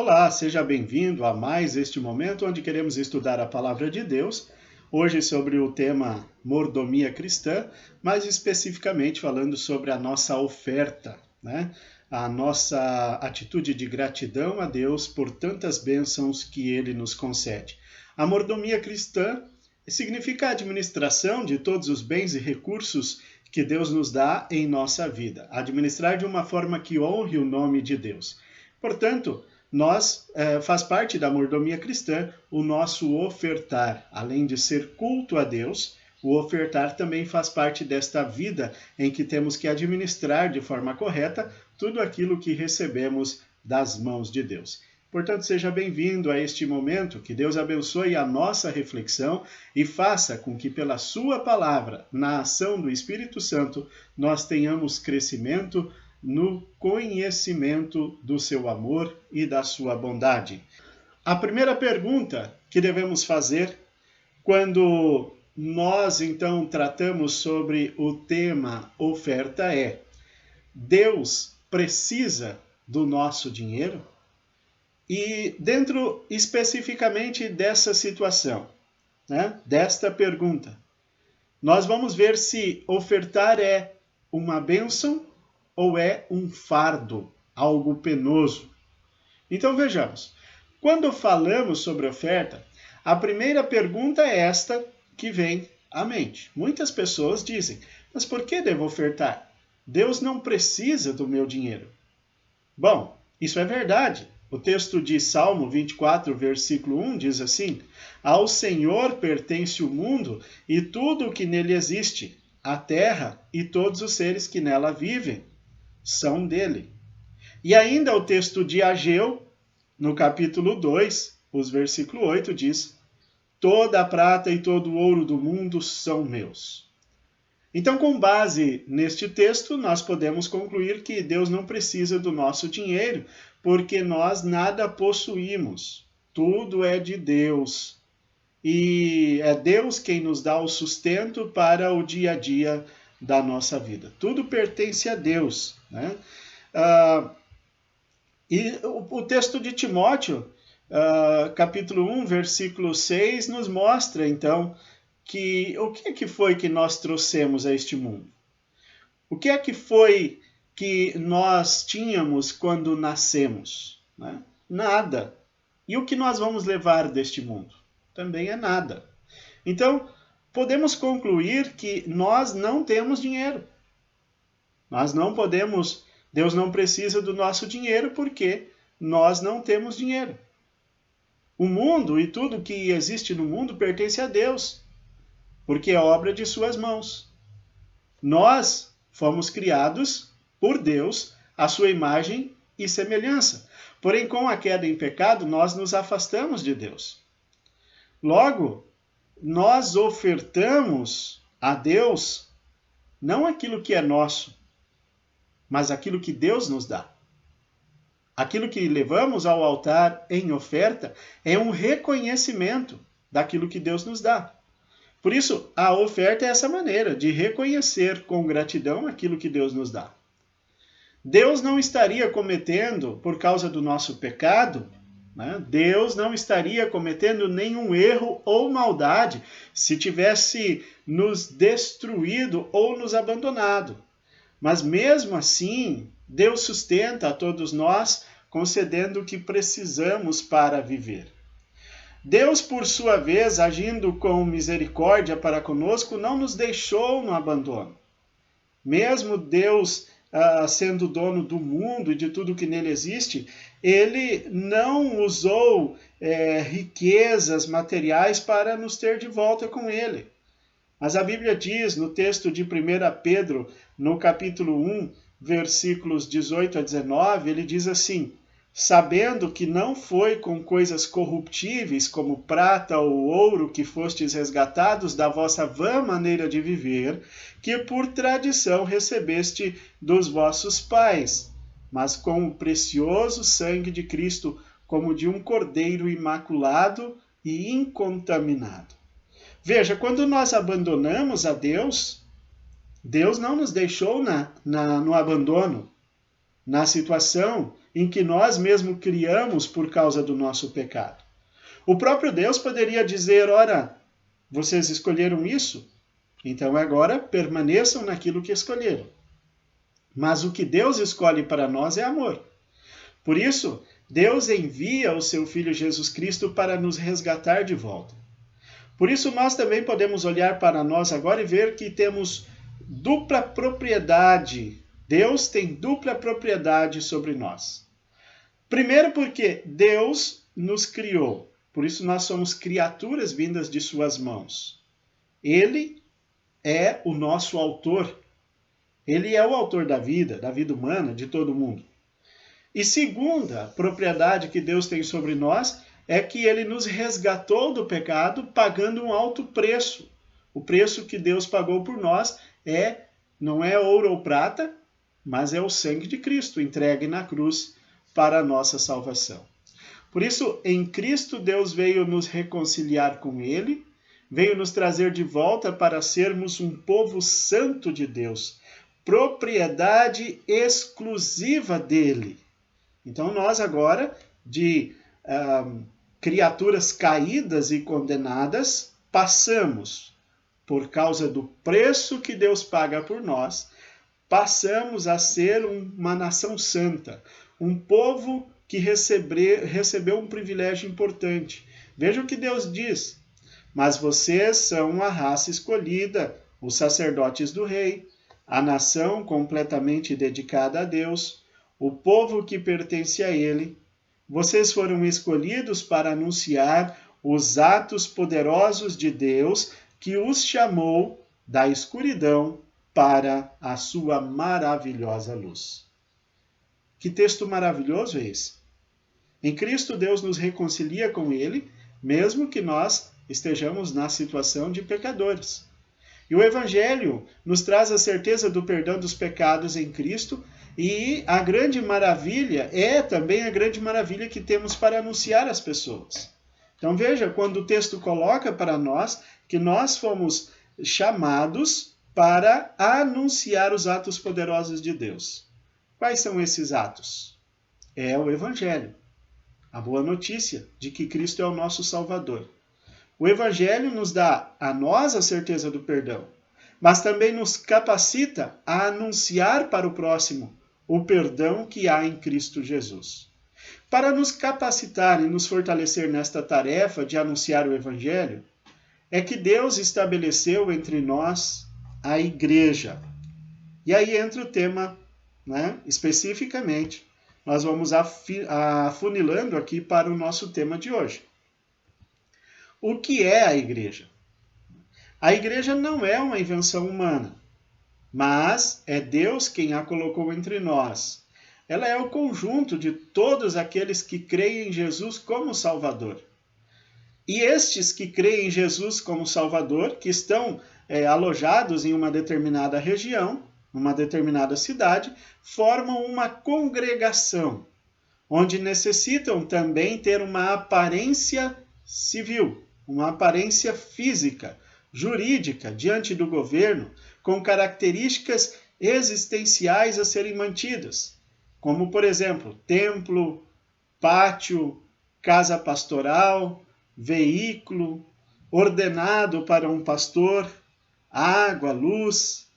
Olá, seja bem-vindo a mais este momento onde queremos estudar a Palavra de Deus, hoje sobre o tema mordomia cristã, mais especificamente falando sobre a nossa oferta, né? A nossa atitude de gratidão a Deus por tantas bênçãos que Ele nos concede. A mordomia cristã significa a administração de todos os bens e recursos que Deus nos dá em nossa vida, administrar de uma forma que honre o nome de Deus. Portanto, faz parte da mordomia cristã o nosso ofertar. Além de ser culto a Deus, o ofertar também faz parte desta vida em que temos que administrar de forma correta tudo aquilo que recebemos das mãos de Deus. Portanto, seja bem-vindo a este momento, que Deus abençoe a nossa reflexão e faça com que pela sua palavra, na ação do Espírito Santo, nós tenhamos crescimento no conhecimento do seu amor e da sua bondade. A primeira pergunta que devemos fazer quando nós então tratamos sobre o tema oferta é: Deus precisa do nosso dinheiro? E dentro especificamente dessa situação, desta pergunta, nós vamos ver se ofertar é uma bênção ou é um fardo, algo penoso. Então vejamos, quando falamos sobre oferta, a primeira pergunta é esta que vem à mente. Muitas pessoas dizem, mas por que devo ofertar? Deus não precisa do meu dinheiro. Bom, isso é verdade. O texto de Salmo 24, versículo 1 diz assim: Ao Senhor pertence o mundo e tudo o que nele existe, a terra e todos os seres que nela vivem são dele. E ainda o texto de Ageu, no capítulo 2, os versículo 8 diz: Toda a prata e todo o ouro do mundo são meus. Então, com base neste texto, nós podemos concluir que Deus não precisa do nosso dinheiro, porque nós nada possuímos. Tudo é de Deus. E é Deus quem nos dá o sustento para o dia a dia da nossa vida. Tudo pertence a Deus, né? E o texto de Timóteo, capítulo 1, versículo 6, nos mostra, então, que o que foi que nós trouxemos a este mundo? O que é que foi que nós tínhamos quando nascemos? Né? Nada. E o que nós vamos levar deste mundo? Também é nada. Então, podemos concluir que nós não temos dinheiro. Nós não podemos, Deus não precisa do nosso dinheiro porque nós não temos dinheiro. O mundo e tudo que existe no mundo pertence a Deus, porque é obra de suas mãos. Nós fomos criados por Deus, à sua imagem e semelhança. Porém, com a queda em pecado, nós nos afastamos de Deus. Logo, nós ofertamos a Deus não aquilo que é nosso, mas aquilo que Deus nos dá. Aquilo que levamos ao altar em oferta é um reconhecimento daquilo que Deus nos dá. Por isso, a oferta é essa maneira de reconhecer com gratidão aquilo que Deus nos dá. Deus não estaria cometendo, por causa do nosso pecado, Deus não estaria cometendo nenhum erro ou maldade se tivesse nos destruído ou nos abandonado. Mas mesmo assim, Deus sustenta a todos nós, concedendo o que precisamos para viver. Deus, por sua vez, agindo com misericórdia para conosco, não nos deixou no abandono. Mesmo Deus sendo dono do mundo e de tudo que nele existe, ele não usou riquezas materiais para nos ter de volta com ele. Mas a Bíblia diz no texto de 1 Pedro, no capítulo 1, versículos 18 a 19, ele diz assim: Sabendo que não foi com coisas corruptíveis como prata ou ouro que fostes resgatados da vossa vã maneira de viver, que por tradição recebeste dos vossos pais, mas com o precioso sangue de Cristo, como de um cordeiro imaculado e incontaminado. Veja, quando nós abandonamos a Deus, Deus não nos deixou no abandono, na situação em que nós mesmos criamos por causa do nosso pecado. O próprio Deus poderia dizer, ora, vocês escolheram isso? Então agora permaneçam naquilo que escolheram. Mas o que Deus escolhe para nós é amor. Por isso, Deus envia o seu Filho Jesus Cristo para nos resgatar de volta. Por isso, nós também podemos olhar para nós agora e ver que temos dupla propriedade. Deus tem dupla propriedade sobre nós. Primeiro porque Deus nos criou. Por isso, nós somos criaturas vindas de suas mãos. Ele é o nosso autor. Ele é o autor da vida humana, de todo mundo. E segunda propriedade que Deus tem sobre nós é que ele nos resgatou do pecado pagando um alto preço. O preço que Deus pagou por nós não é ouro ou prata, mas é o sangue de Cristo entregue na cruz para a nossa salvação. Por isso, em Cristo, Deus veio nos reconciliar com ele, veio nos trazer de volta para sermos um povo santo de Deus, propriedade exclusiva dele. Então nós agora, de criaturas caídas e condenadas, passamos, por causa do preço que Deus paga por nós, passamos a ser uma nação santa, um povo que recebeu um privilégio importante. Veja o que Deus diz, mas vocês são a raça escolhida, os sacerdotes do rei, a nação completamente dedicada a Deus, o povo que pertence a ele. Vocês foram escolhidos para anunciar os atos poderosos de Deus que os chamou da escuridão para a sua maravilhosa luz. Que texto maravilhoso é esse? Em Cristo, Deus nos reconcilia com ele, mesmo que nós estejamos na situação de pecadores. E o Evangelho nos traz a certeza do perdão dos pecados em Cristo, e a grande maravilha é também a grande maravilha que temos para anunciar às pessoas. Então veja, quando o texto coloca para nós que nós fomos chamados para anunciar os atos poderosos de Deus. Quais são esses atos? É o Evangelho, a boa notícia de que Cristo é o nosso Salvador. O Evangelho nos dá a nós a certeza do perdão, mas também nos capacita a anunciar para o próximo o perdão que há em Cristo Jesus. Para nos capacitar e nos fortalecer nesta tarefa de anunciar o Evangelho, é que Deus estabeleceu entre nós a igreja. E aí entra o tema, especificamente. Nós vamos afunilando aqui para o nosso tema de hoje. O que é a igreja? A igreja não é uma invenção humana, mas é Deus quem a colocou entre nós. Ela é o conjunto de todos aqueles que creem em Jesus como Salvador. E estes que creem em Jesus como Salvador, que estão alojados em uma determinada região, numa determinada cidade, formam uma congregação, onde necessitam também ter uma aparência civil, uma aparência física, jurídica, diante do governo, com características existenciais a serem mantidas, como, por exemplo, templo, pátio, casa pastoral, veículo, ordenado para um pastor, água, luz.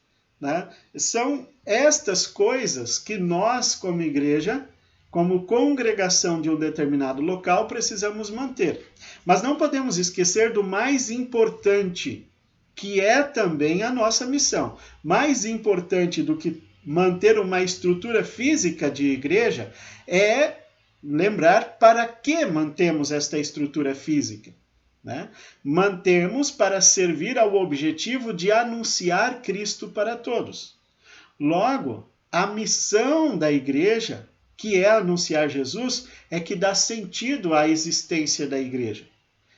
São estas coisas que nós, como igreja, como congregação de um determinado local, precisamos manter. Mas não podemos esquecer do mais importante, que é também a nossa missão. Mais importante do que manter uma estrutura física de igreja é lembrar para que mantemos esta estrutura física. Mantemos para servir ao objetivo de anunciar Cristo para todos. Logo, a missão da igreja, que é anunciar Jesus, é que dá sentido à existência da igreja.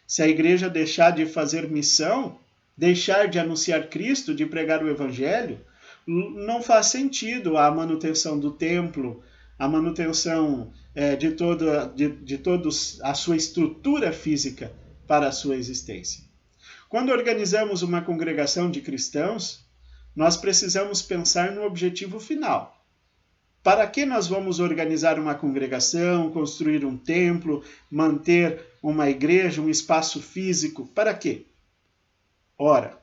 Se a igreja deixar de fazer missão, deixar de anunciar Cristo, de pregar o Evangelho, não faz sentido a manutenção do templo, a manutenção de toda a sua estrutura física para a sua existência. Quando organizamos uma congregação de cristãos, nós precisamos pensar no objetivo final. Para que nós vamos organizar uma congregação, construir um templo, manter uma igreja, um espaço físico? Para quê? Ora,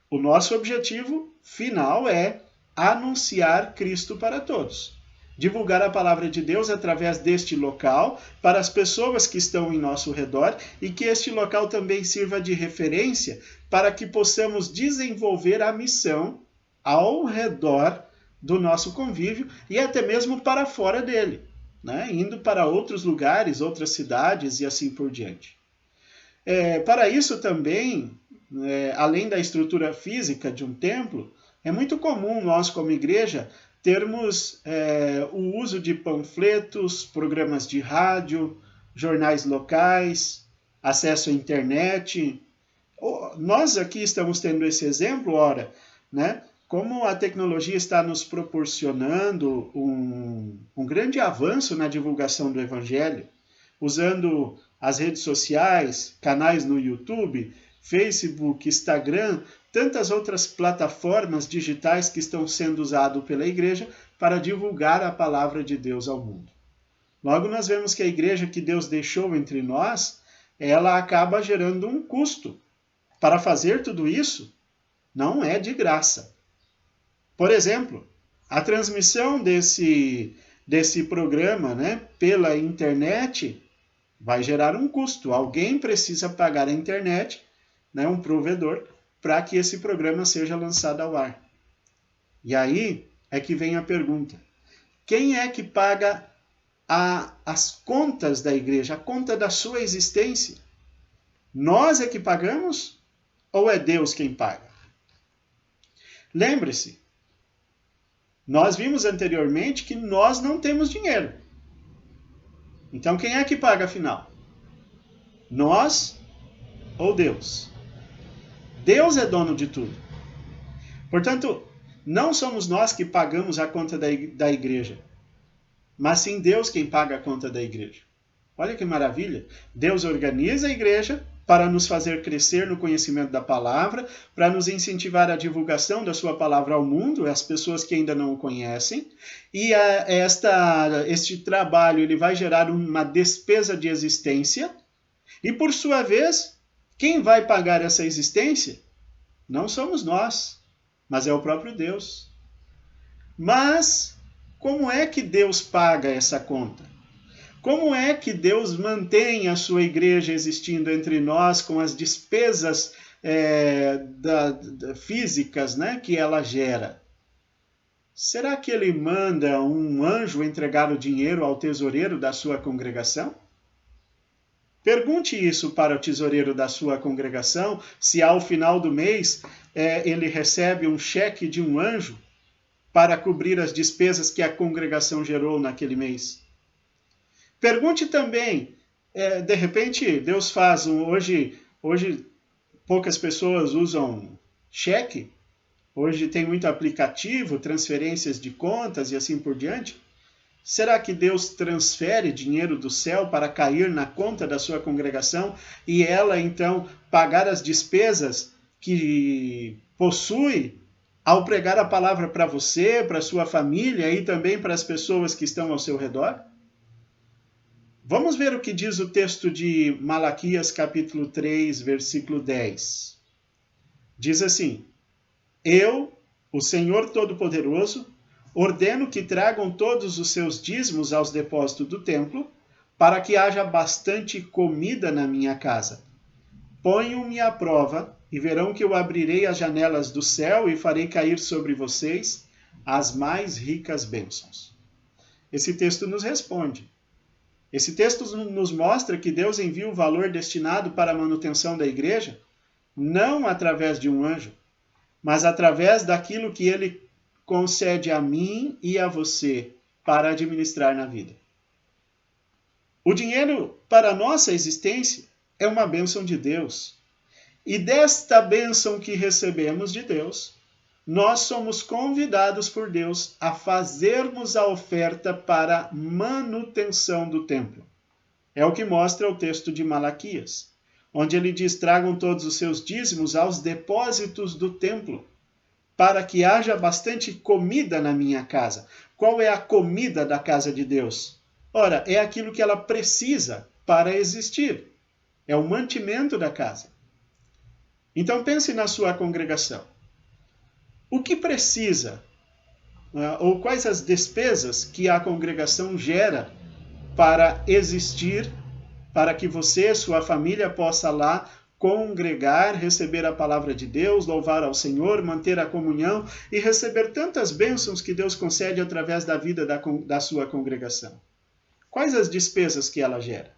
o nosso objetivo final é anunciar Cristo para todos. Divulgar a palavra de Deus através deste local para as pessoas que estão em nosso redor e que este local também sirva de referência para que possamos desenvolver a missão ao redor do nosso convívio e até mesmo para fora dele, né? Indo para outros lugares, outras cidades e assim por diante. Para isso também, além da estrutura física de um templo, é muito comum nós como igreja termos o uso de panfletos, programas de rádio, jornais locais, acesso à internet. Nós aqui estamos tendo esse exemplo, ora, né? Como a tecnologia está nos proporcionando um grande avanço na divulgação do Evangelho, usando as redes sociais, canais no YouTube, Facebook, Instagram, tantas outras plataformas digitais que estão sendo usadas pela igreja para divulgar a palavra de Deus ao mundo. Logo, nós vemos que a igreja que Deus deixou entre nós, ela acaba gerando um custo. Para fazer tudo isso, não é de graça. Por exemplo, a transmissão desse programa, né, pela internet vai gerar um custo. Alguém precisa pagar a internet, né, um provedor, para que esse programa seja lançado ao ar. E aí é que vem a pergunta. Quem é que paga as contas da igreja, a conta da sua existência? Nós é que pagamos ou é Deus quem paga? Lembre-se, nós vimos anteriormente que nós não temos dinheiro. Então quem é que paga afinal? Nós ou Deus? Deus é dono de tudo. Portanto, não somos nós que pagamos a conta da igreja, mas sim Deus quem paga a conta da igreja. Olha que maravilha! Deus organiza a igreja para nos fazer crescer no conhecimento da palavra, para nos incentivar a divulgação da sua palavra ao mundo, às pessoas que ainda não o conhecem. E este trabalho ele vai gerar uma despesa de existência. E por sua vez, quem vai pagar essa existência? Não somos nós, mas é o próprio Deus. Mas como é que Deus paga essa conta? Como é que Deus mantém a sua igreja existindo entre nós com as despesas físicas, né, que ela gera? Será que ele manda um anjo entregar o dinheiro ao tesoureiro da sua congregação? Pergunte isso para o tesoureiro da sua congregação, se ao final do mês ele recebe um cheque de um anjo para cobrir as despesas que a congregação gerou naquele mês. Pergunte também, de repente Deus faz hoje poucas pessoas usam cheque, hoje tem muito aplicativo, transferências de contas e assim por diante. Será que Deus transfere dinheiro do céu para cair na conta da sua congregação e ela, então, pagar as despesas que possui ao pregar a palavra para você, para sua família e também para as pessoas que estão ao seu redor? Vamos ver o que diz o texto de Malaquias, capítulo 3, versículo 10. Diz assim: Eu, o Senhor Todo-Poderoso, ordeno que tragam todos os seus dízimos aos depósitos do templo, para que haja bastante comida na minha casa. Ponham-me à prova, e verão que eu abrirei as janelas do céu e farei cair sobre vocês as mais ricas bênçãos. Esse texto nos responde. Esse texto nos mostra que Deus envia o valor destinado para a manutenção da igreja, não através de um anjo, mas através daquilo que ele concede a mim e a você para administrar na vida. O dinheiro para a nossa existência é uma bênção de Deus. E desta bênção que recebemos de Deus, nós somos convidados por Deus a fazermos a oferta para manutenção do templo. É o que mostra o texto de Malaquias, onde ele diz: tragam todos os seus dízimos aos depósitos do templo, para que haja bastante comida na minha casa. Qual é a comida da casa de Deus? Ora, é aquilo que ela precisa para existir. É o mantimento da casa. Então pense na sua congregação. O que precisa, ou quais as despesas que a congregação gera para existir, para que você, sua família, possa lá congregar, receber a palavra de Deus, louvar ao Senhor, manter a comunhão e receber tantas bênçãos que Deus concede através da vida da sua congregação. Quais as despesas que ela gera?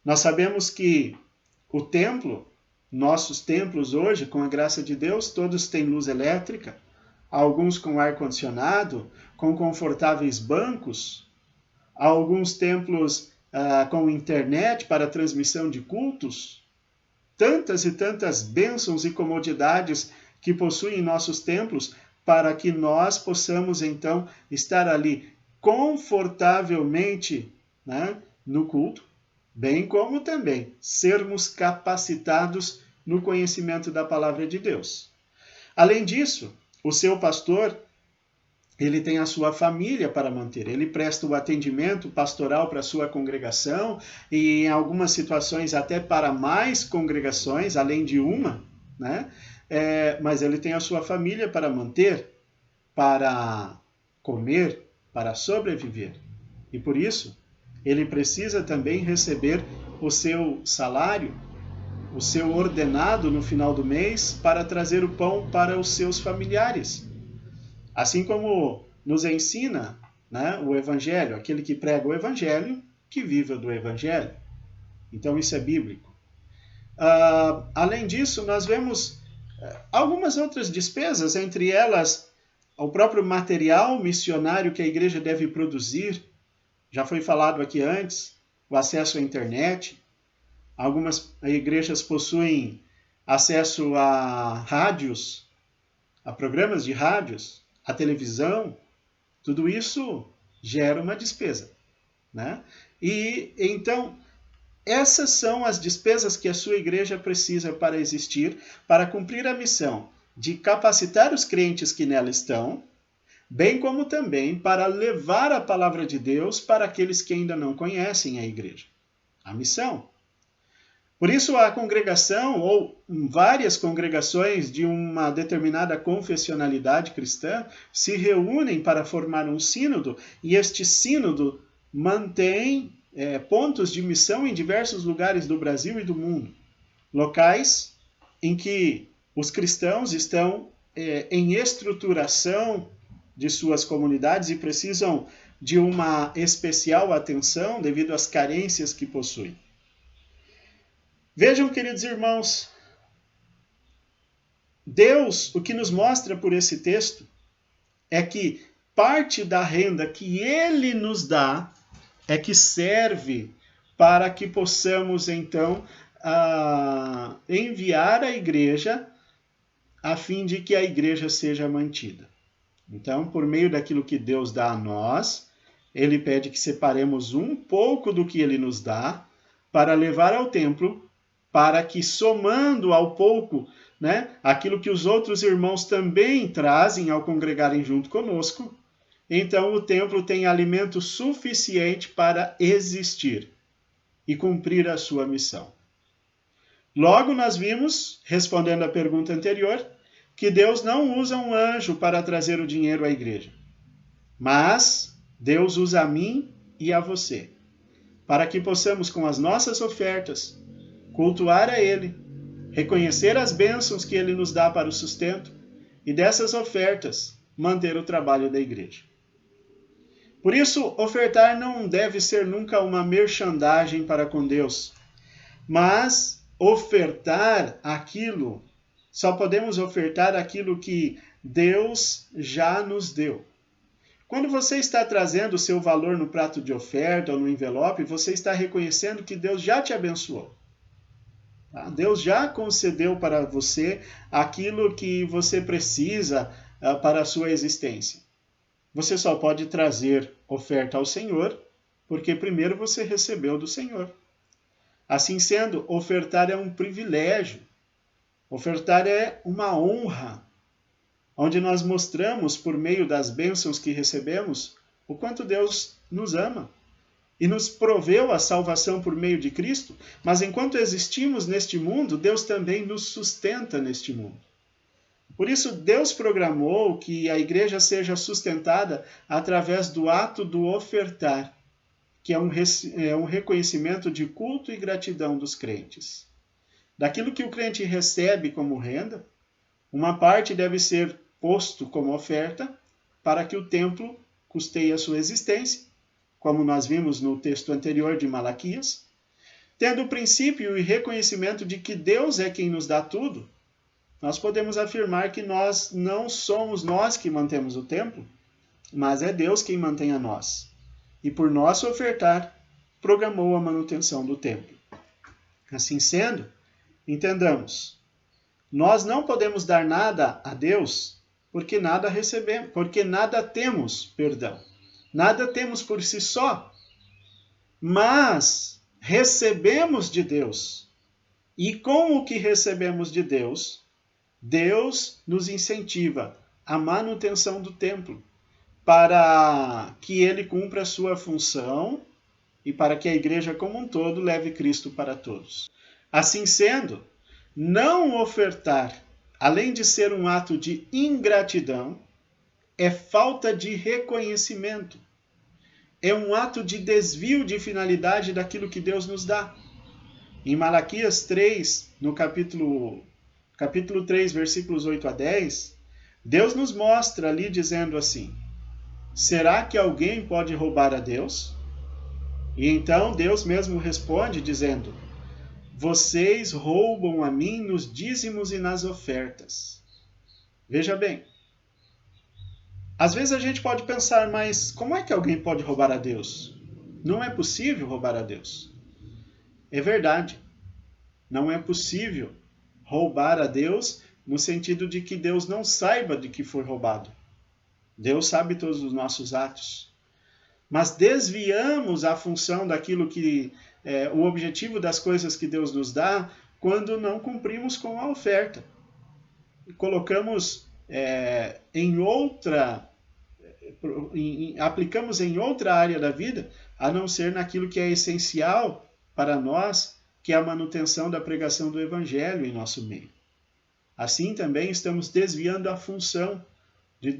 Nós sabemos que o templo, nossos templos hoje, com a graça de Deus, todos têm luz elétrica, alguns com ar-condicionado, com confortáveis bancos, alguns templos com internet para transmissão de cultos, tantas e tantas bênçãos e comodidades que possuem nossos templos para que nós possamos então estar ali confortavelmente, né, no culto, bem como também sermos capacitados no conhecimento da palavra de Deus. Além disso, o seu pastor, ele tem a sua família para manter, ele presta o atendimento pastoral para a sua congregação e em algumas situações até para mais congregações, além de uma, né? Mas ele tem a sua família para manter, para comer, para sobreviver. E por isso, ele precisa também receber o seu salário, o seu ordenado no final do mês para trazer o pão para os seus familiares. Assim como nos ensina, né, o Evangelho, aquele que prega o Evangelho, que viva do Evangelho. Então isso é bíblico. Além disso, nós vemos algumas outras despesas, entre elas o próprio material missionário que a igreja deve produzir. Já foi falado aqui antes, o acesso à internet. Algumas igrejas possuem acesso a rádios, a programas de rádios, a televisão. Tudo isso gera uma despesa, né? E então, essas são as despesas que a sua igreja precisa para existir, para cumprir a missão de capacitar os crentes que nela estão, bem como também para levar a palavra de Deus para aqueles que ainda não conhecem a igreja. A missão. Por isso, a congregação, ou várias congregações de uma determinada confessionalidade cristã, se reúnem para formar um sínodo, e este sínodo mantém pontos de missão em diversos lugares do Brasil e do mundo. Locais em que os cristãos estão em estruturação de suas comunidades e precisam de uma especial atenção devido às carências que possuem. Vejam, queridos irmãos, Deus, o que nos mostra por esse texto, é que parte da renda que Ele nos dá é que serve para que possamos, então, enviar a igreja a fim de que a igreja seja mantida. Então, por meio daquilo que Deus dá a nós, Ele pede que separemos um pouco do que Ele nos dá para levar ao templo, para que, somando ao pouco, né, aquilo que os outros irmãos também trazem ao congregarem junto conosco, então o templo tem alimento suficiente para existir e cumprir a sua missão. Logo nós vimos, respondendo à pergunta anterior, que Deus não usa um anjo para trazer o dinheiro à igreja, mas Deus usa a mim e a você, para que possamos, com as nossas ofertas, cultuar a Ele, reconhecer as bênçãos que Ele nos dá para o sustento e dessas ofertas manter o trabalho da igreja. Por isso, ofertar não deve ser nunca uma merchandising para com Deus, mas ofertar aquilo, só podemos ofertar aquilo que Deus já nos deu. Quando você está trazendo o seu valor no prato de oferta ou no envelope, você está reconhecendo que Deus já te abençoou. Deus já concedeu para você aquilo que você precisa para a sua existência. Você só pode trazer oferta ao Senhor, porque primeiro você recebeu do Senhor. Assim sendo, ofertar é um privilégio. Ofertar é uma honra. onde nós mostramos, por meio das bênçãos que recebemos, o quanto Deus nos ama e nos proveu a salvação por meio de Cristo, mas enquanto existimos neste mundo, Deus também nos sustenta neste mundo. Por isso, Deus programou que a igreja seja sustentada através do ato do ofertar, que é um reconhecimento de culto e gratidão dos crentes. Daquilo que o crente recebe como renda, uma parte deve ser posto como oferta para que o templo custeie a sua existência, como nós vimos no texto anterior de Malaquias, tendo o princípio e reconhecimento de que Deus é quem nos dá tudo. Nós podemos afirmar que nós não somos nós que mantemos o templo, mas é Deus quem mantém a nós. E por nosso ofertar, programou a manutenção do templo. Assim sendo, entendamos, nós não podemos dar nada a Deus porque nada recebemos, porque nada temos, nada temos por si só, mas recebemos de Deus. E com o que recebemos de Deus, Deus nos incentiva à manutenção do templo, para que ele cumpra a sua função e para que a igreja como um todo leve Cristo para todos. Assim sendo, não ofertar, além de ser um ato de ingratidão, é falta de reconhecimento. É um ato de desvio de finalidade daquilo que Deus nos dá. Em Malaquias 3, no capítulo 3, versículos 8 a 10, Deus nos mostra ali dizendo assim: será que alguém pode roubar a Deus? E então Deus mesmo responde dizendo: vocês roubam a mim nos dízimos e nas ofertas. Veja bem, às vezes a gente pode pensar, mas como é que alguém pode roubar a Deus? Não é possível roubar a Deus. É verdade, não é possível roubar a Deus no sentido de que Deus não saiba de que foi roubado. Deus sabe todos os nossos atos. Mas desviamos a função daquilo que o objetivo das coisas que Deus nos dá quando não cumprimos com a oferta. Colocamos aplicamos em outra área da vida, a não ser naquilo que é essencial para nós, que é a manutenção da pregação do Evangelho em nosso meio. Assim também estamos desviando a função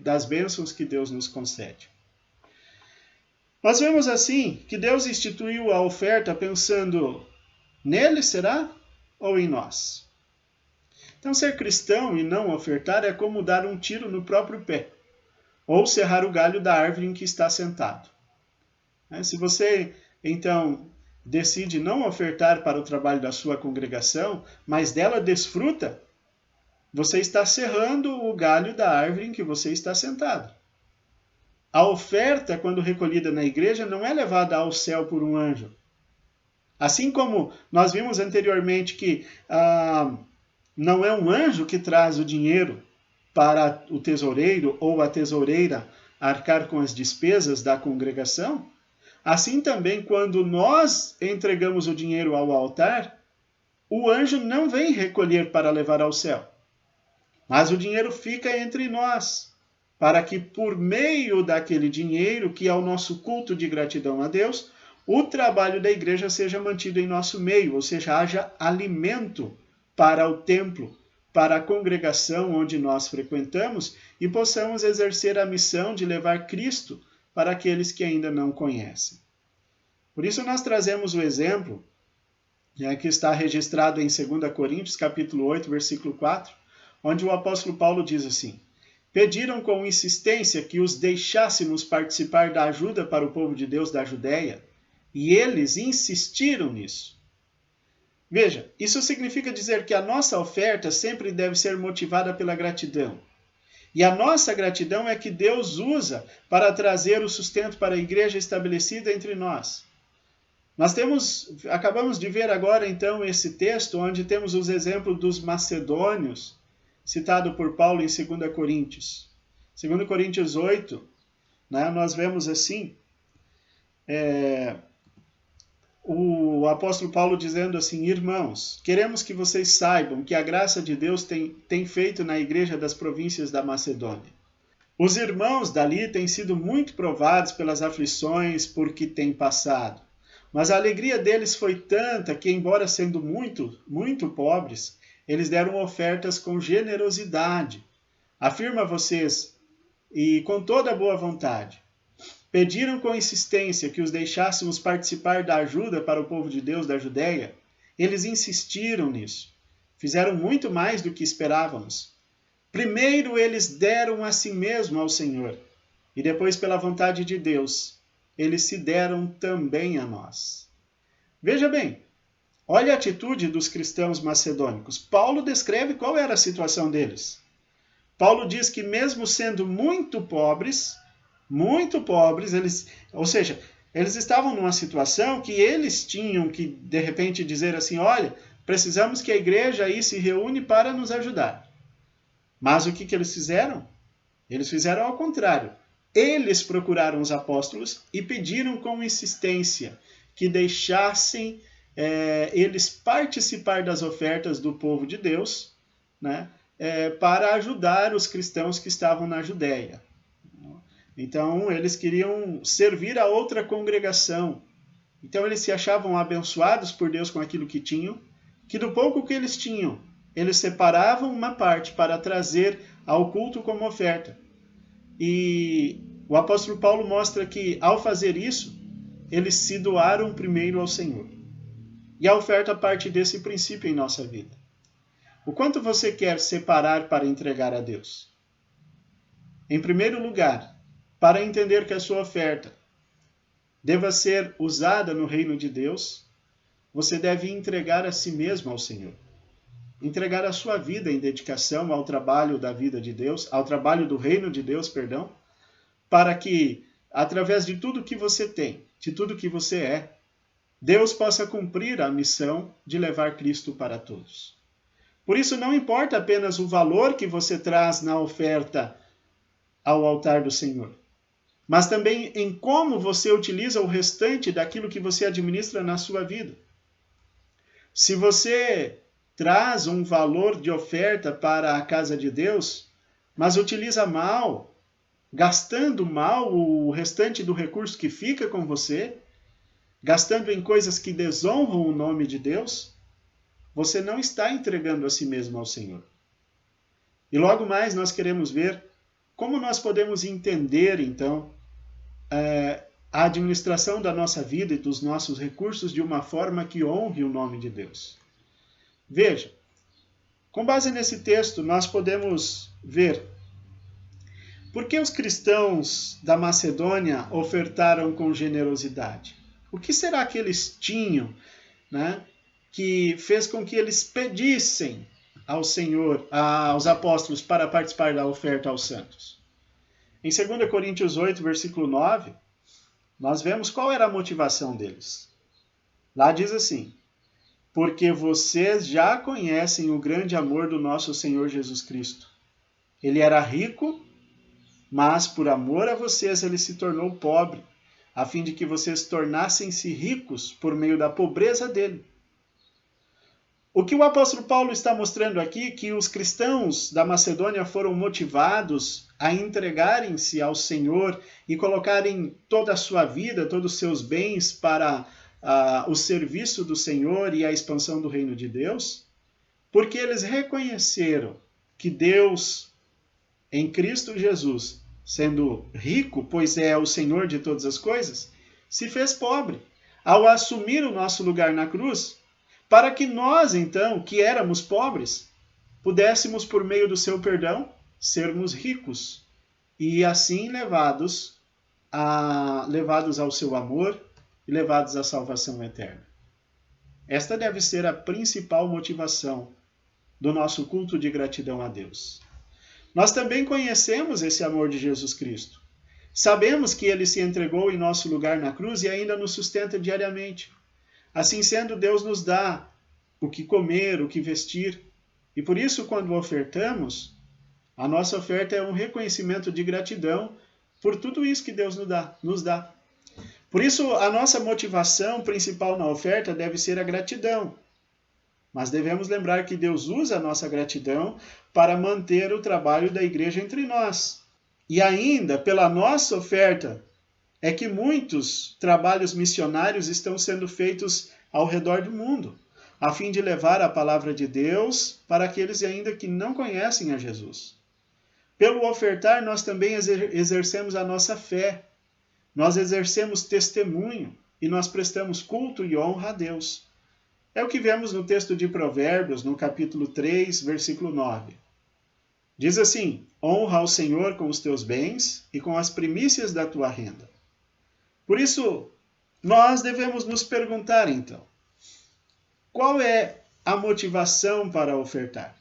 das bênçãos que Deus nos concede. Nós vemos assim que Deus instituiu a oferta pensando nele, será? Ou em nós? Então, ser cristão e não ofertar é como dar um tiro no próprio pé, ou serrar o galho da árvore em que está sentado. Se você, então, decide não ofertar para o trabalho da sua congregação, mas dela desfruta, você está serrando o galho da árvore em que você está sentado. A oferta, quando recolhida na igreja, não é levada ao céu por um anjo. Assim como nós vimos anteriormente que não é um anjo que traz o dinheiro para o tesoureiro ou a tesoureira arcar com as despesas da congregação, assim também quando nós entregamos o dinheiro ao altar, o anjo não vem recolher para levar ao céu, mas o dinheiro fica entre nós, para que por meio daquele dinheiro, que é o nosso culto de gratidão a Deus, o trabalho da igreja seja mantido em nosso meio, ou seja, haja alimento para o templo, para a congregação onde nós frequentamos e possamos exercer a missão de levar Cristo para aqueles que ainda não conhecem. Por isso nós trazemos o exemplo que está registrado em 2 Coríntios, capítulo 8, versículo 4, onde o apóstolo Paulo diz assim: pediram com insistência que os deixássemos participar da ajuda para o povo de Deus da Judéia, e eles insistiram nisso. Veja, isso significa dizer que a nossa oferta sempre deve ser motivada pela gratidão. E a nossa gratidão é que Deus usa para trazer o sustento para a igreja estabelecida entre nós. Acabamos de ver agora então esse texto onde temos os exemplos dos macedônios, citado por Paulo em 2 Coríntios. 2 Coríntios 8, nós vemos assim, o apóstolo Paulo dizendo assim: irmãos, queremos que vocês saibam que a graça de Deus tem feito na igreja das províncias da Macedônia. Os irmãos dali têm sido muito provados pelas aflições por que têm passado. Mas a alegria deles foi tanta que, embora sendo muito pobres, eles deram ofertas com generosidade. Afirmo a vocês, e com toda boa vontade, pediram com insistência que os deixássemos participar da ajuda para o povo de Deus da Judéia. Eles insistiram nisso. Fizeram muito mais do que esperávamos. Primeiro eles deram a si mesmo ao Senhor, e depois, pela vontade de Deus, eles se deram também a nós. Veja bem, olha a atitude dos cristãos macedônicos. Paulo descreve qual era a situação deles. Paulo diz que mesmo sendo muito pobres, eles estavam numa situação que eles tinham que, de repente, dizer assim: olha, precisamos que a igreja aí se reúne para nos ajudar. Mas o que eles fizeram? Eles fizeram ao contrário. Eles procuraram os apóstolos e pediram com insistência que deixassem eles participar das ofertas do povo de Deus, né, para ajudar os cristãos que estavam na Judéia. Então, eles queriam servir a outra congregação. Então, eles se achavam abençoados por Deus com aquilo que tinham, que do pouco que eles tinham, eles separavam uma parte para trazer ao culto como oferta. E o apóstolo Paulo mostra que, ao fazer isso, eles se doaram primeiro ao Senhor. E a oferta parte desse princípio em nossa vida. O quanto você quer separar para entregar a Deus? Em primeiro lugar, para entender que a sua oferta deva ser usada no reino de Deus, você deve entregar a si mesmo ao Senhor. Entregar a sua vida em dedicação ao trabalho da vida de Deus, ao trabalho do reino de Deus, para que, através de tudo que você tem, de tudo que você é, Deus possa cumprir a missão de levar Cristo para todos. Por isso, não importa apenas o valor que você traz na oferta ao altar do Senhor, mas também em como você utiliza o restante daquilo que você administra na sua vida. Se você traz um valor de oferta para a casa de Deus, mas utiliza mal, gastando mal o restante do recurso que fica com você, gastando em coisas que desonram o nome de Deus, você não está entregando a si mesmo ao Senhor. E logo mais nós queremos ver como nós podemos entender, então, a administração da nossa vida e dos nossos recursos de uma forma que honre o nome de Deus. Veja, com base nesse texto, nós podemos ver por que os cristãos da Macedônia ofertaram com generosidade. O que será que eles tinham, né, que fez com que eles pedissem ao Senhor, aos apóstolos, para participar da oferta aos santos? Em 2 Coríntios 8, versículo 9, nós vemos qual era a motivação deles. Lá diz assim: porque vocês já conhecem o grande amor do nosso Senhor Jesus Cristo. Ele era rico, mas por amor a vocês ele se tornou pobre, a fim de que vocês tornassem-se ricos por meio da pobreza dele. O que o apóstolo Paulo está mostrando aqui é que os cristãos da Macedônia foram motivados a entregarem-se ao Senhor e colocarem toda a sua vida, todos os seus bens para o serviço do Senhor e a expansão do reino de Deus, porque eles reconheceram que Deus, em Cristo Jesus, sendo rico, pois é o Senhor de todas as coisas, se fez pobre, ao assumir o nosso lugar na cruz, para que nós, então, que éramos pobres, pudéssemos, por meio do seu perdão, sermos ricos, e assim levados ao seu amor e levados à salvação eterna. Esta deve ser a principal motivação do nosso culto de gratidão a Deus. Nós também conhecemos esse amor de Jesus Cristo. Sabemos que ele se entregou em nosso lugar na cruz e ainda nos sustenta diariamente. Assim sendo, Deus nos dá o que comer, o que vestir. E por isso, quando ofertamos, a nossa oferta é um reconhecimento de gratidão por tudo isso que Deus nos dá. Por isso, a nossa motivação principal na oferta deve ser a gratidão. Mas devemos lembrar que Deus usa a nossa gratidão para manter o trabalho da igreja entre nós. E ainda, pela nossa oferta, é que muitos trabalhos missionários estão sendo feitos ao redor do mundo, a fim de levar a palavra de Deus para aqueles ainda que não conhecem a Jesus. Pelo ofertar, nós também exercemos a nossa fé, nós exercemos testemunho e nós prestamos culto e honra a Deus. É o que vemos no texto de Provérbios, no capítulo 3, versículo 9. Diz assim: honra ao Senhor com os teus bens e com as primícias da tua renda. Por isso, nós devemos nos perguntar, então, qual é a motivação para ofertar?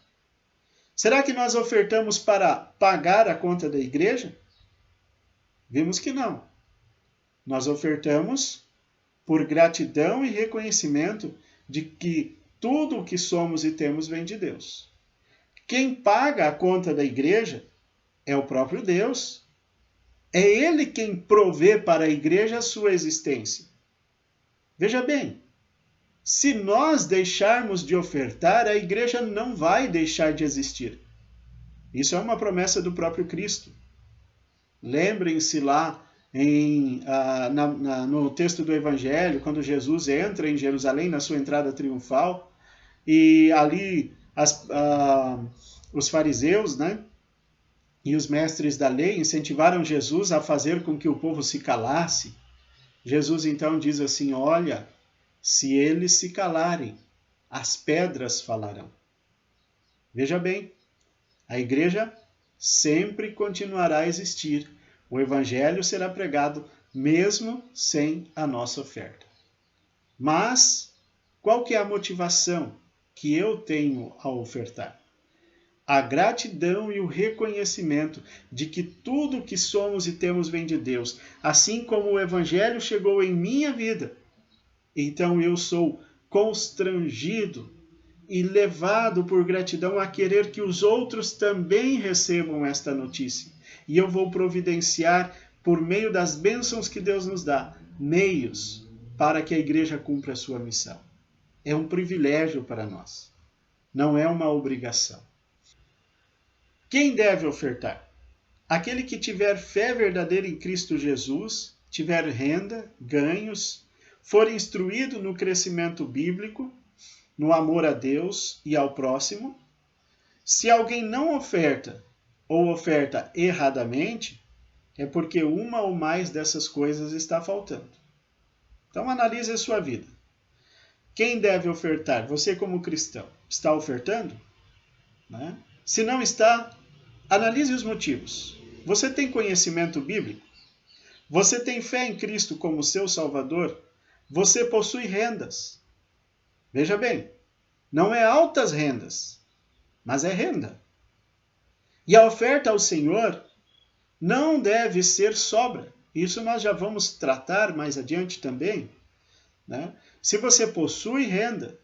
Será que nós ofertamos para pagar a conta da igreja? Vimos que não. Nós ofertamos por gratidão e reconhecimento de que tudo o que somos e temos vem de Deus. Quem paga a conta da igreja é o próprio Deus. É Ele quem provê para a igreja a sua existência. Veja bem, se nós deixarmos de ofertar, a igreja não vai deixar de existir. Isso é uma promessa do próprio Cristo. Lembrem-se lá no texto do Evangelho, quando Jesus entra em Jerusalém na sua entrada triunfal, e ali os fariseus, né, e os mestres da lei incentivaram Jesus a fazer com que o povo se calasse. Jesus então diz assim: olha, se eles se calarem, as pedras falarão. Veja bem, a igreja sempre continuará a existir. O evangelho será pregado mesmo sem a nossa oferta. Mas qual que é a motivação que eu tenho ao ofertar? A gratidão e o reconhecimento de que tudo que somos e temos vem de Deus, assim como o evangelho chegou em minha vida. Então eu sou constrangido e levado por gratidão a querer que os outros também recebam esta notícia. E eu vou providenciar, por meio das bênçãos que Deus nos dá, meios para que a igreja cumpra a sua missão. É um privilégio para nós, não é uma obrigação. Quem deve ofertar? Aquele que tiver fé verdadeira em Cristo Jesus, tiver renda, ganhos, for instruído no crescimento bíblico, no amor a Deus e ao próximo. Se alguém não oferta ou oferta erradamente, é porque uma ou mais dessas coisas está faltando. Então analise a sua vida. Quem deve ofertar? Você como cristão, está ofertando? Né? Se não está, analise os motivos. Você tem conhecimento bíblico? Você tem fé em Cristo como seu Salvador? Você possui rendas? Veja bem, não é altas rendas, mas é renda. E a oferta ao Senhor não deve ser sobra. Isso nós já vamos tratar mais adiante também. Né? Se você possui renda,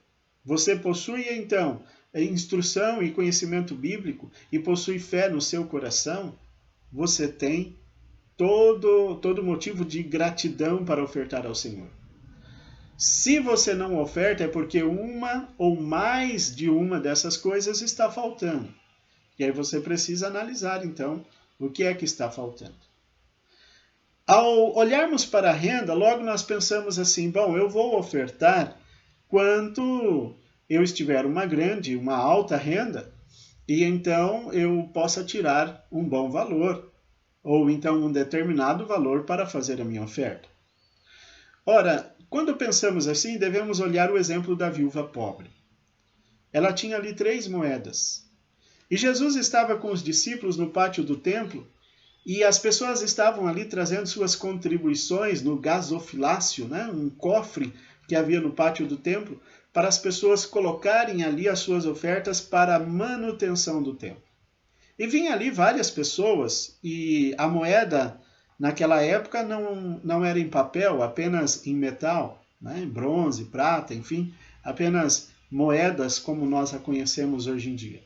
você possui então instrução e conhecimento bíblico e possui fé no seu coração, você tem todo motivo de gratidão para ofertar ao Senhor. Se você não oferta, é porque uma ou mais de uma dessas coisas está faltando. E aí você precisa analisar, então, o que é que está faltando. Ao olharmos para a renda, logo nós pensamos assim, bom, eu vou ofertar quanto eu estiver uma alta renda, e então eu possa tirar um bom valor, ou então um determinado valor para fazer a minha oferta. Ora, quando pensamos assim, devemos olhar o exemplo da viúva pobre. Ela tinha ali 3 moedas. E Jesus estava com os discípulos no pátio do templo, e as pessoas estavam ali trazendo suas contribuições no gasofilácio, né? Um cofre que havia no pátio do templo, para as pessoas colocarem ali as suas ofertas para a manutenção do templo. E vinha ali várias pessoas, e a moeda naquela época não era em papel, apenas em metal, né? Bronze, prata, enfim, apenas moedas como nós a conhecemos hoje em dia.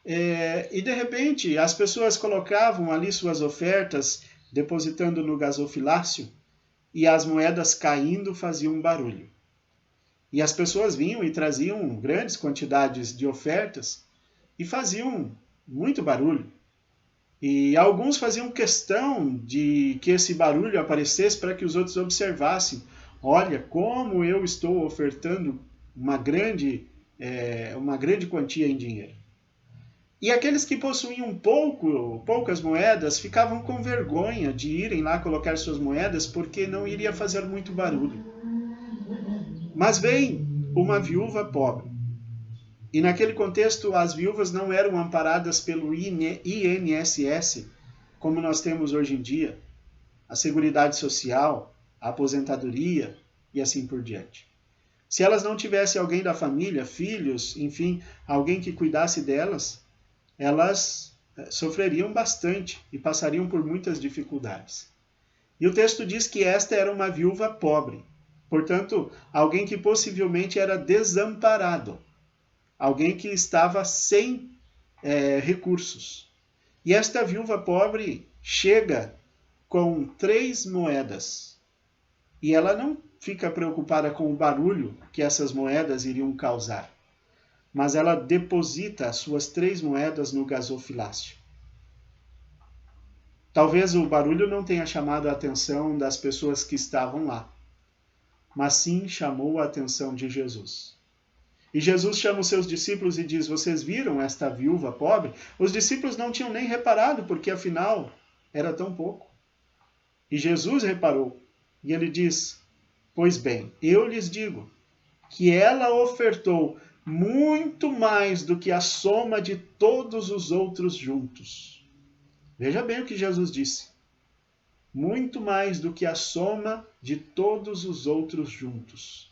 E de repente as pessoas colocavam ali suas ofertas, depositando no gasofilácio, e as moedas caindo faziam um barulho. E as pessoas vinham e traziam grandes quantidades de ofertas e faziam muito barulho. E alguns faziam questão de que esse barulho aparecesse para que os outros observassem. Olha como eu estou ofertando uma grande quantia em dinheiro. E aqueles que possuíam poucas moedas ficavam com vergonha de irem lá colocar suas moedas porque não iria fazer muito barulho. Mas vem uma viúva pobre. E naquele contexto as viúvas não eram amparadas pelo INSS, como nós temos hoje em dia, a Seguridade Social, a aposentadoria e assim por diante. Se elas não tivessem alguém da família, filhos, enfim, alguém que cuidasse delas, elas sofreriam bastante e passariam por muitas dificuldades. E o texto diz que esta era uma viúva pobre, portanto, alguém que possivelmente era desamparado, alguém que estava sem recursos. E esta viúva pobre chega com 3 moedas e ela não fica preocupada com o barulho que essas moedas iriam causar, mas ela deposita as suas 3 moedas no gasofilácio. Talvez o barulho não tenha chamado a atenção das pessoas que estavam lá, mas sim chamou a atenção de Jesus. E Jesus chama os seus discípulos e diz, vocês viram esta viúva pobre? Os discípulos não tinham nem reparado, porque afinal era tão pouco. E Jesus reparou, e ele diz, pois bem, eu lhes digo que ela ofertou muito mais do que a soma de todos os outros juntos. Veja bem o que Jesus disse. Muito mais do que a soma de todos os outros juntos.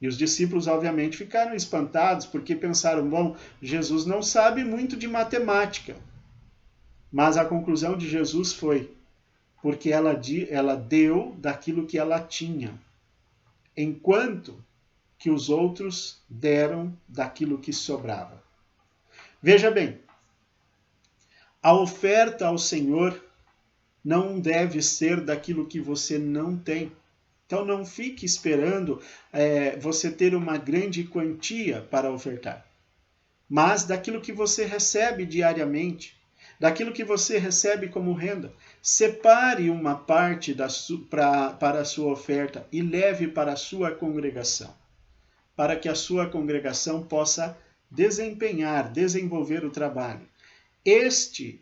E os discípulos, obviamente, ficaram espantados, porque pensaram, bom, Jesus não sabe muito de matemática. Mas a conclusão de Jesus foi, porque ela deu daquilo que ela tinha, enquanto que os outros deram daquilo que sobrava. Veja bem, a oferta ao Senhor não deve ser daquilo que você não tem. Então não fique esperando você ter uma grande quantia para ofertar, mas daquilo que você recebe diariamente, daquilo que você recebe como renda. Separe uma parte para a sua oferta e leve para a sua congregação, para que a sua congregação possa desenvolver o trabalho.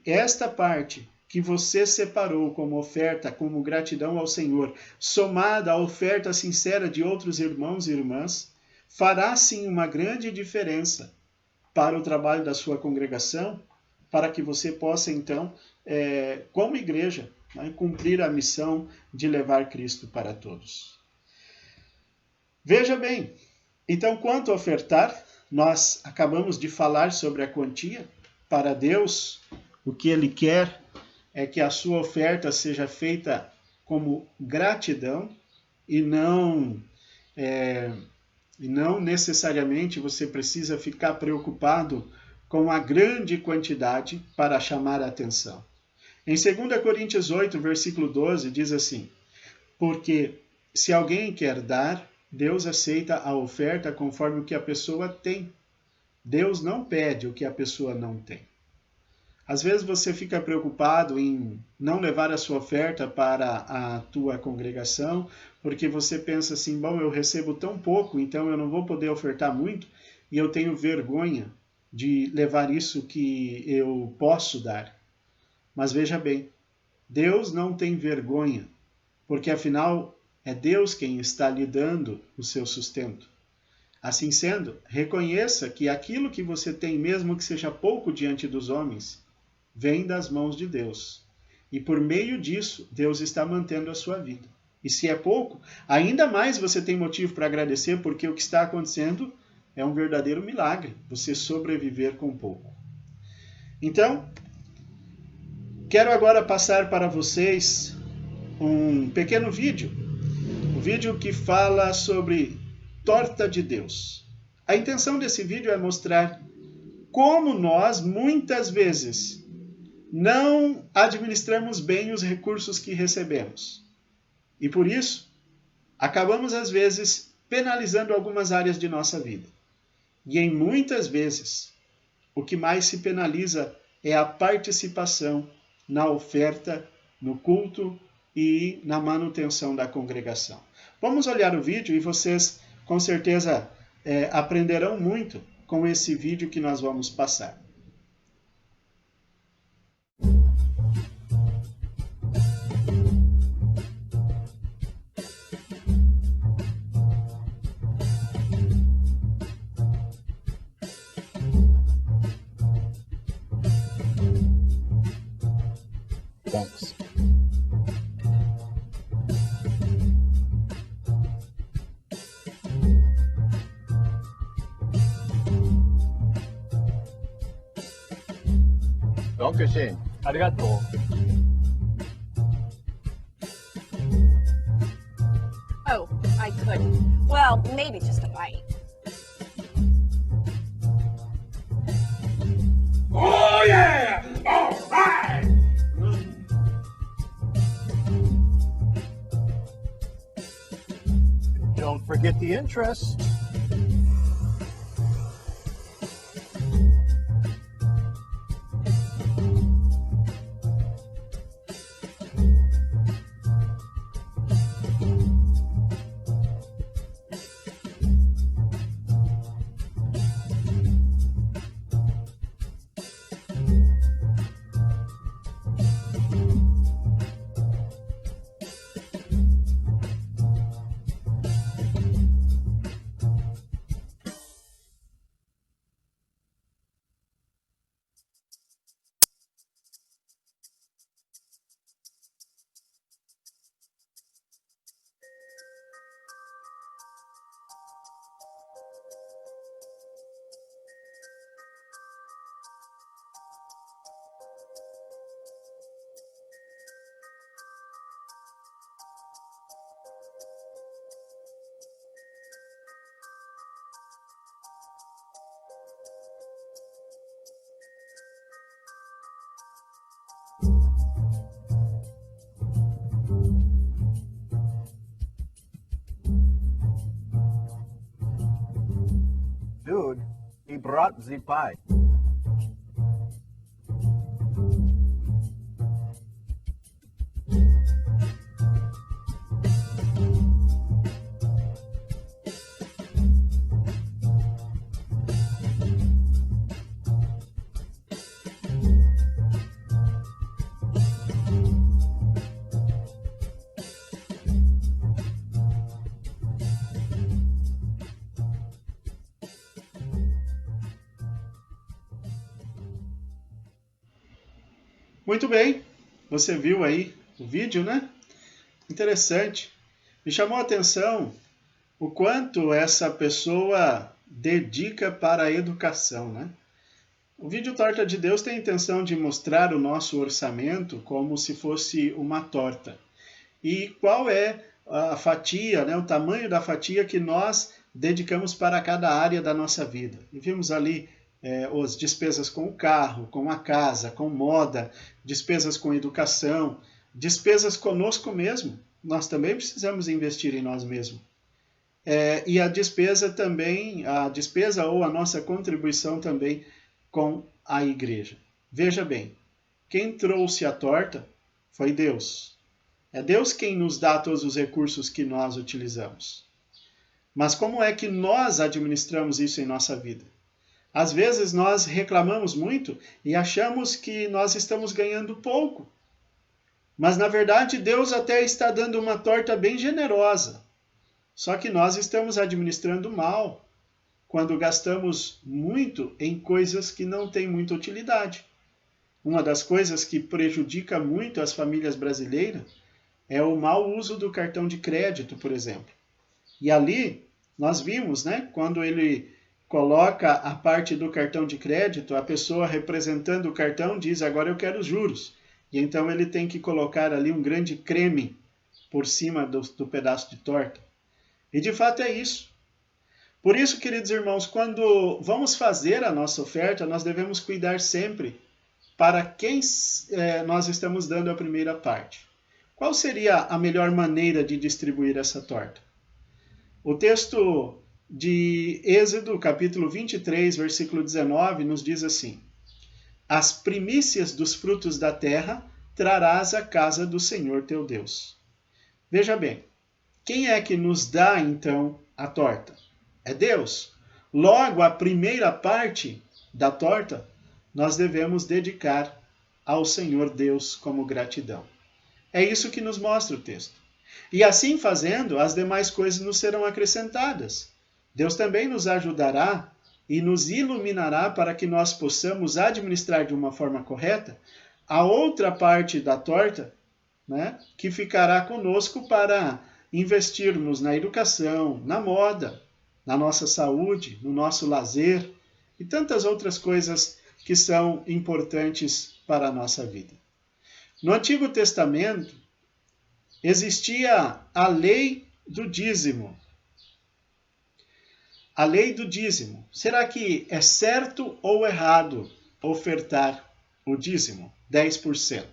Esta parte que você separou como oferta, como gratidão ao Senhor, somada à oferta sincera de outros irmãos e irmãs, fará sim uma grande diferença para o trabalho da sua congregação, para que você possa então, como igreja, cumprir a missão de levar Cristo para todos. Veja bem, então quanto a ofertar, nós acabamos de falar sobre a quantia. Para Deus, o que Ele quer é que a sua oferta seja feita como gratidão e não necessariamente você precisa ficar preocupado com a grande quantidade para chamar a atenção. Em 2 Coríntios 8, versículo 12, diz assim, porque se alguém quer dar, Deus aceita a oferta conforme o que a pessoa tem. Deus não pede o que a pessoa não tem. Às vezes você fica preocupado em não levar a sua oferta para a tua congregação, porque você pensa assim, bom, eu recebo tão pouco, então eu não vou poder ofertar muito, e eu tenho vergonha de levar isso que eu posso dar. Mas veja bem, Deus não tem vergonha, porque afinal é Deus quem está lhe dando o seu sustento. Assim sendo, reconheça que aquilo que você tem, mesmo que seja pouco diante dos homens, vem das mãos de Deus. E por meio disso, Deus está mantendo a sua vida. E se é pouco, ainda mais você tem motivo para agradecer, porque o que está acontecendo é um verdadeiro milagre, você sobreviver com pouco. Então, quero agora passar para vocês um pequeno vídeo. Um vídeo que fala sobre torta de Deus. A intenção desse vídeo é mostrar como nós, muitas vezes, não administramos bem os recursos que recebemos. E por isso, acabamos às vezes penalizando algumas áreas de nossa vida. E em muitas vezes, o que mais se penaliza é a participação na oferta, no culto e na manutenção da congregação. Vamos olhar o vídeo e vocês com certeza aprenderão muito com esse vídeo que nós vamos passar. Thanks. Dankeschön. ありがとう。Oh, I couldn't. Well, maybe just a bite. Oh yeah! All right! Don't forget the interest. Dude, he brought the pie. Muito bem, você viu aí o vídeo, né? Interessante. Me chamou a atenção o quanto essa pessoa dedica para a educação, né? O vídeo Torta de Deus tem a intenção de mostrar o nosso orçamento como se fosse uma torta. E qual é a fatia, né, o tamanho da fatia que nós dedicamos para cada área da nossa vida. E vimos ali as despesas com o carro, com a casa, com moda, despesas com educação, despesas conosco mesmo. Nós também precisamos investir em nós mesmos. E a despesa também, a despesa ou a nossa contribuição também com a igreja. Veja bem, quem trouxe a torta foi Deus. É Deus quem nos dá todos os recursos que nós utilizamos. Mas como é que nós administramos isso em nossa vida? Às vezes nós reclamamos muito e achamos que nós estamos ganhando pouco. Mas na verdade Deus até está dando uma torta bem generosa. Só que nós estamos administrando mal quando gastamos muito em coisas que não têm muita utilidade. Uma das coisas que prejudica muito as famílias brasileiras é o mau uso do cartão de crédito, por exemplo. E ali nós vimos, né, quando ele coloca a parte do cartão de crédito, a pessoa representando o cartão diz, agora eu quero os juros. E então ele tem que colocar ali um grande creme por cima do pedaço de torta. E de fato é isso. Por isso, queridos irmãos, quando vamos fazer a nossa oferta, nós devemos cuidar sempre para quem nós estamos dando a primeira parte. Qual seria a melhor maneira de distribuir essa torta? O texto de Êxodo, capítulo 23, versículo 19, nos diz assim: as primícias dos frutos da terra trarás à casa do Senhor teu Deus. Veja bem, quem é que nos dá, então, a torta? É Deus. Logo, a primeira parte da torta nós devemos dedicar ao Senhor Deus como gratidão. É isso que nos mostra o texto. E assim fazendo, as demais coisas nos serão acrescentadas. Deus também nos ajudará e nos iluminará para que nós possamos administrar de uma forma correta a outra parte da torta, né, que ficará conosco para investirmos na educação, na moda, na nossa saúde, no nosso lazer e tantas outras coisas que são importantes para a nossa vida. No Antigo Testamento, existia a lei do dízimo. A lei do dízimo. Será que é certo ou errado ofertar o dízimo? 10%.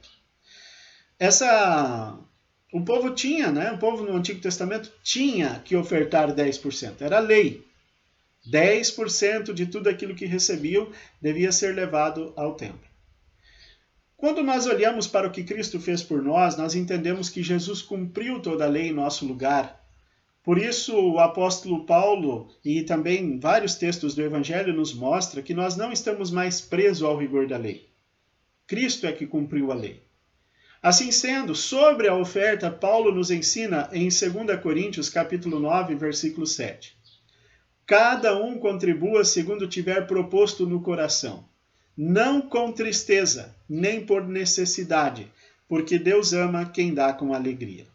O povo tinha, né? O povo no Antigo Testamento tinha que ofertar 10%. Era lei. 10% de tudo aquilo que recebiam devia ser levado ao templo. Quando nós olhamos para o que Cristo fez por nós, nós entendemos que Jesus cumpriu toda a lei em nosso lugar. Por isso, o apóstolo Paulo e também vários textos do Evangelho nos mostram que nós não estamos mais presos ao rigor da lei. Cristo é que cumpriu a lei. Assim sendo, sobre a oferta, Paulo nos ensina em 2 Coríntios, capítulo 9, versículo 7. Cada um contribua segundo tiver proposto no coração, não com tristeza, nem por necessidade, porque Deus ama quem dá com alegria.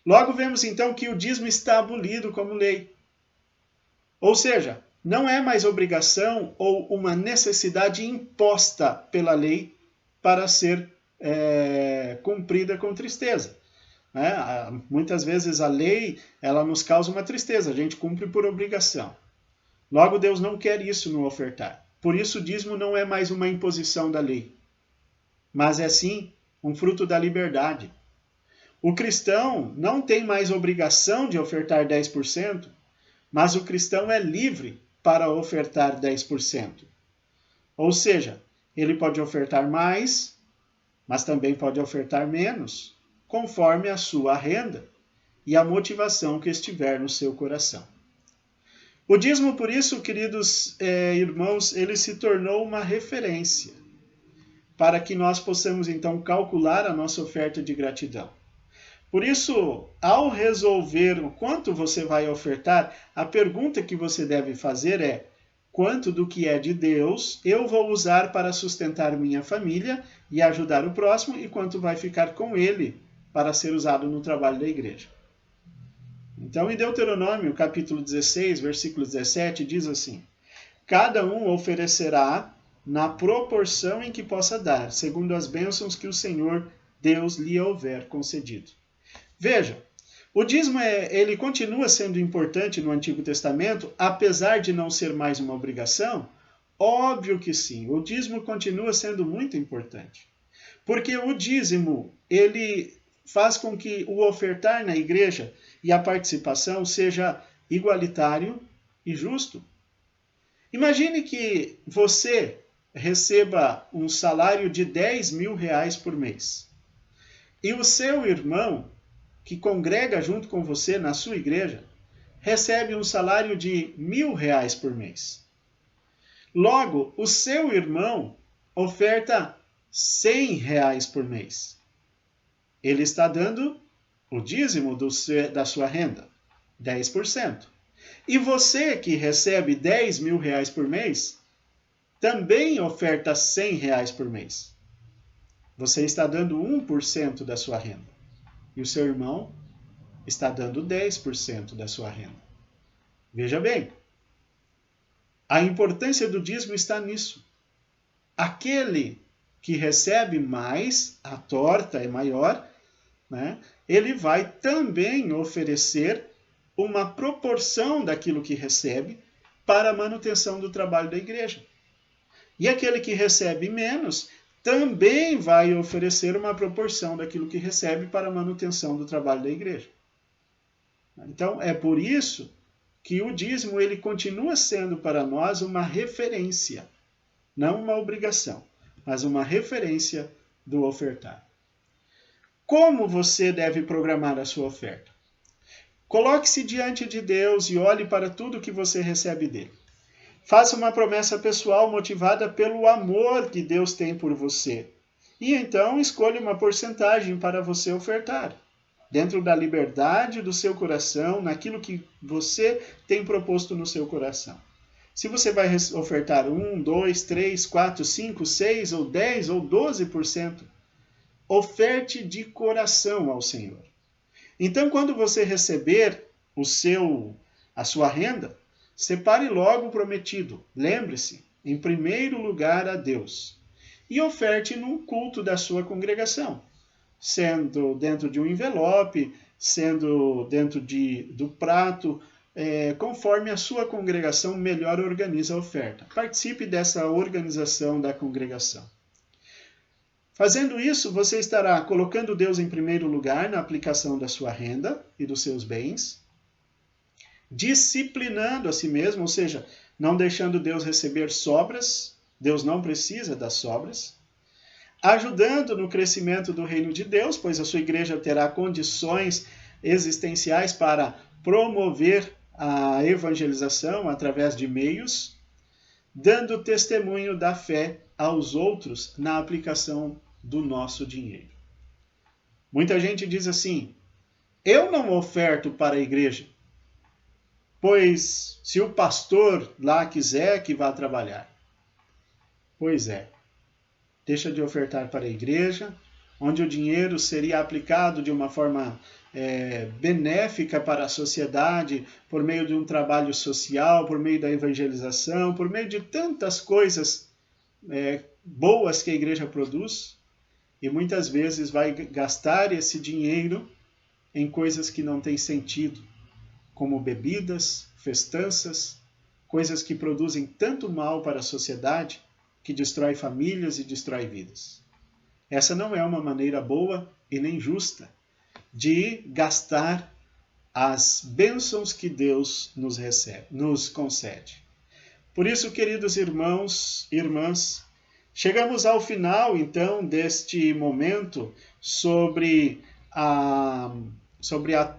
Logo vemos então que o dízimo está abolido como lei. Ou seja, não é mais obrigação ou uma necessidade imposta pela lei para ser cumprida com tristeza. Muitas vezes a lei ela nos causa uma tristeza, a gente cumpre por obrigação. Logo, Deus não quer isso no ofertar. Por isso, o dízimo não é mais uma imposição da lei, mas é sim um fruto da liberdade. O cristão não tem mais obrigação de ofertar 10%, mas o cristão é livre para ofertar 10%. Ou seja, ele pode ofertar mais, mas também pode ofertar menos, conforme a sua renda e a motivação que estiver no seu coração. O dízimo, por isso, queridos irmãos, ele se tornou uma referência para que nós possamos, então, calcular a nossa oferta de gratidão. Por isso, ao resolver o quanto você vai ofertar, a pergunta que você deve fazer é: quanto do que é de Deus eu vou usar para sustentar minha família e ajudar o próximo, e quanto vai ficar com ele para ser usado no trabalho da igreja? Então, em Deuteronômio, capítulo 16, versículo 17, diz assim: cada um oferecerá na proporção em que possa dar, segundo as bênçãos que o Senhor Deus lhe houver concedido. Veja, o dízimo ele continua sendo importante no Antigo Testamento, apesar de não ser mais uma obrigação? Óbvio que sim, o dízimo continua sendo muito importante. Porque o dízimo, ele faz com que o ofertar na igreja e a participação seja igualitário e justo. Imagine que você receba um salário de 10 mil reais por mês. E o seu irmão, que congrega junto com você na sua igreja, recebe um salário de 1.000 reais por mês. Logo, o seu irmão oferta 100 reais por mês. Ele está dando o dízimo da sua renda, 10%. E você que recebe 10 mil reais por mês, também oferta 100 reais por mês. Você está dando 1% da sua renda. E o seu irmão está dando 10% da sua renda. Veja bem, a importância do dízimo está nisso. Aquele que recebe mais, a torta é maior, né? Ele vai também oferecer uma proporção daquilo que recebe para a manutenção do trabalho da igreja. E aquele que recebe menos também vai oferecer uma proporção daquilo que recebe para a manutenção do trabalho da igreja. Então, é por isso que o dízimo ele continua sendo para nós uma referência, não uma obrigação, mas uma referência do ofertar. Como você deve programar a sua oferta? Coloque-se diante de Deus e olhe para tudo que você recebe dele. Faça uma promessa pessoal motivada pelo amor que Deus tem por você. E então escolha uma porcentagem para você ofertar, dentro da liberdade do seu coração, naquilo que você tem proposto no seu coração. Se você vai ofertar 1, 2, 3, 4, 5, 6, ou 10, ou 12%, oferte de coração ao Senhor. Então, quando você receber a sua renda, separe logo o prometido. Lembre-se, em primeiro lugar a Deus. E oferte num culto da sua congregação, sendo dentro de um envelope, sendo dentro do prato, conforme a sua congregação melhor organiza a oferta. Participe dessa organização da congregação. Fazendo isso, você estará colocando Deus em primeiro lugar na aplicação da sua renda e dos seus bens, disciplinando a si mesmo, ou seja, não deixando Deus receber sobras, Deus não precisa das sobras, ajudando no crescimento do reino de Deus, pois a sua igreja terá condições existenciais para promover a evangelização através de meios, dando testemunho da fé aos outros na aplicação do nosso dinheiro. Muita gente diz assim: eu não oferto para a igreja, pois se o pastor lá quiser que vá trabalhar. Pois é, deixa de ofertar para a igreja, onde o dinheiro seria aplicado de uma forma benéfica para a sociedade, por meio de um trabalho social, por meio da evangelização, por meio de tantas coisas boas que a igreja produz, e muitas vezes vai gastar esse dinheiro em coisas que não têm sentido, como bebidas, festanças, coisas que produzem tanto mal para a sociedade, que destrói famílias e destrói vidas. Essa não é uma maneira boa e nem justa de gastar as bênçãos que Deus nos concede. Por isso, queridos irmãos e irmãs, chegamos ao final, então, deste momento sobre a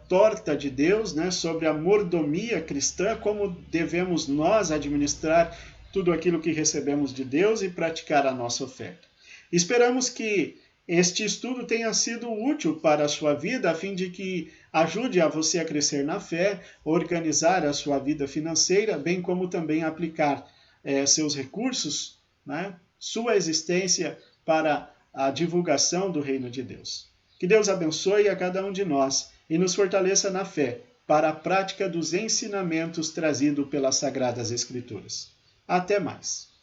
torta de Deus, né? Sobre a mordomia cristã, como devemos nós administrar tudo aquilo que recebemos de Deus e praticar a nossa oferta. Esperamos que este estudo tenha sido útil para a sua vida, a fim de que ajude a você a crescer na fé, organizar a sua vida financeira, bem como também aplicar seus recursos, né? Sua existência para a divulgação do reino de Deus. Que Deus abençoe a cada um de nós e nos fortaleça na fé para a prática dos ensinamentos trazidos pelas Sagradas Escrituras. Até mais!